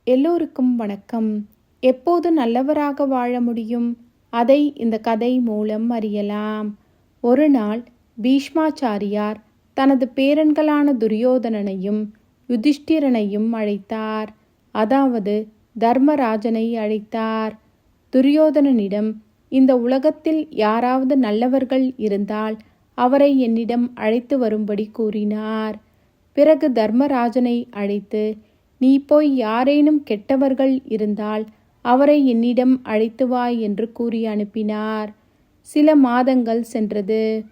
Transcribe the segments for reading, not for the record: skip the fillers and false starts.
எல்லோருக்கும் வணக்கம். எப்போது நல்லவராக வாழ முடியும்? அதை இந்த கதை மூலம் அறியலாம். ஒரு நாள் பீஷ்மாச்சாரியார் தனது பேரன்களான துரியோதனனையும் யுதிஷ்டிரனையும் அழைத்தார். அதாவது தர்மராஜனை அழைத்தார். துரியோதனனிடம், இந்த உலகத்தில் யாராவது நல்லவர்கள் இருந்தால் அவரை என்னிடம் அழைத்து வரும்படி கூறினார். பிறகு தர்மராஜனை அழைத்து, நீ போய் யாரேனும் கெட்டவர்கள் இருந்தால் அவரை என்னிடம் அழைத்து வா என்று கூறி அனுப்பினார். சில மாதங்கள் சென்றது.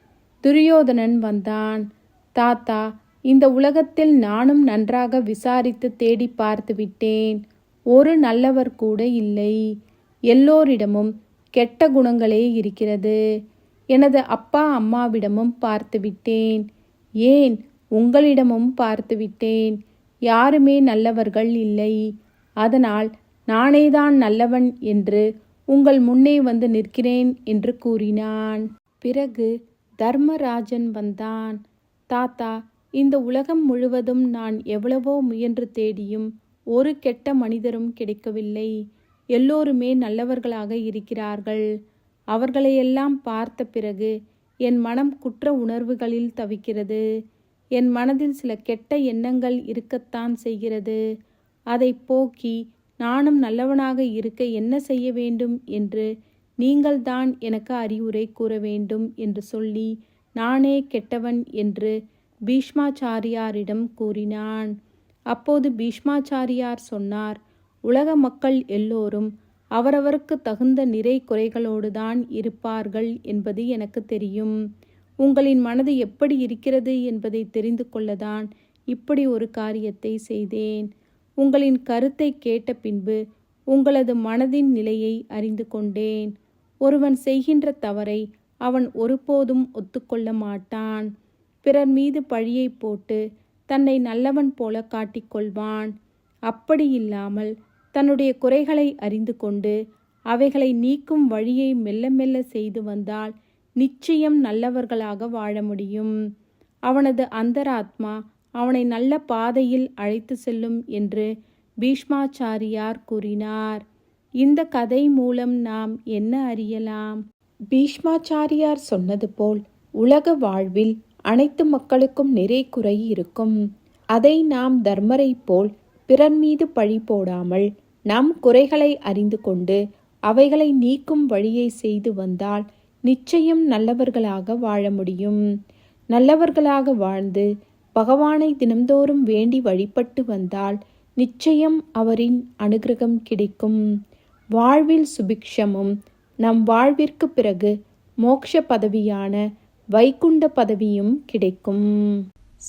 துரியோதனன் வந்தான். தாத்தா, இந்த உலகத்தில் நானும் நன்றாக விசாரித்து தேடி பார்த்து விட்டேன். ஒரு நல்லவர் கூட இல்லை. எல்லோரிடமும் கெட்ட குணங்களே இருக்கிறது. எனது அப்பா அம்மாவிடமும் பார்த்து விட்டேன். ஏன், உங்களிடமும் பார்த்து விட்டேன். யாருமே நல்லவர்கள் இல்லை. அதனால் நானேதான் நல்லவன் என்று உங்கள் முன்னே வந்து நிற்கிறேன் என்று கூறினான். பிறகு தர்மராஜன் வந்தான். தாத்தா, இந்த உலகம் முழுவதும் நான் எவ்வளவோ முயன்று தேடியும் ஒரு கெட்ட மனிதரும் கிடைக்கவில்லை. எல்லோருமே நல்லவர்களாக இருக்கிறார்கள். அவர்களையெல்லாம் பார்த்த பிறகு என் மனம் குற்ற உணர்வுகளில் தவிக்கிறது. என் மனதில் சில கெட்ட எண்ணங்கள் இருக்கத்தான் செய்கிறது. அதை போக்கி நானும் நல்லவனாக இருக்க என்ன செய்ய வேண்டும் என்று நீங்கள்தான் எனக்கு அறிவுரை கூற வேண்டும் என்று சொல்லி நானே கெட்டவன் என்று பீஷ்மாச்சாரியாரிடம் கூறினான். அப்போது பீஷ்மாச்சாரியார் சொன்னார், உலக மக்கள் எல்லோரும் அவரவருக்கு தகுந்த நிறை குறைகளோடுதான் இருப்பார்கள் என்பது எனக்கு தெரியும். உங்களின் மனது எப்படி இருக்கிறது என்பதை தெரிந்து கொள்ளதான் இப்படி ஒரு காரியத்தை செய்தேன். உங்களின் கருத்தை கேட்ட பின்பு உங்களது மனதின் நிலையை அறிந்து கொண்டேன். ஒருவன் செய்கின்ற தவறை அவன் ஒருபோதும் ஒத்துக்கொள்ள மாட்டான். பிறர் மீது பழியை போட்டு தன்னை நல்லவன் போல காட்டிக்கொள்வான். அப்படி இல்லாமல் தன்னுடைய குறைகளை அறிந்து கொண்டு அவைகளை நீக்கும் வழியை மெல்ல மெல்ல செய்து வந்தால் நிச்சயம் நல்லவர்களாக வாழ முடியும். அவனது அந்தராத்மா அவனை நல்ல பாதையில் அழைத்து செல்லும் என்று பீஷ்மாச்சாரியார் கூறினார். இந்த கதை மூலம் நாம் என்ன அறியலாம்? பீஷ்மாச்சாரியார் சொன்னது போல் உலக வாழ்வில் அனைத்து மக்களுக்கும் நிறை குறை இருக்கும். அதை நாம் தர்மரை போல் பிறர் மீது பழி போடாமல் நம் குறைகளை அறிந்து கொண்டு அவைகளை நீக்கும் வழியை செய்து வந்தால் நிச்சயம் நல்லவர்களாக வாழ முடியும். நல்லவர்களாக வாழ்ந்து பகவானை தினம்தோறும் வேண்டி வழிபட்டு வந்தால் நிச்சயம் அவரின் அனுகிரகம் கிடைக்கும். வாழ்வில் சுபிக்ஷமும் நம் வாழ்விற்கு பிறகு மோட்ச பதவியான வைகுண்ட பதவியும் கிடைக்கும்.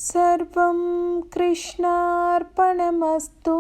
சர்வம் கிருஷ்ணார்பணமஸ்து.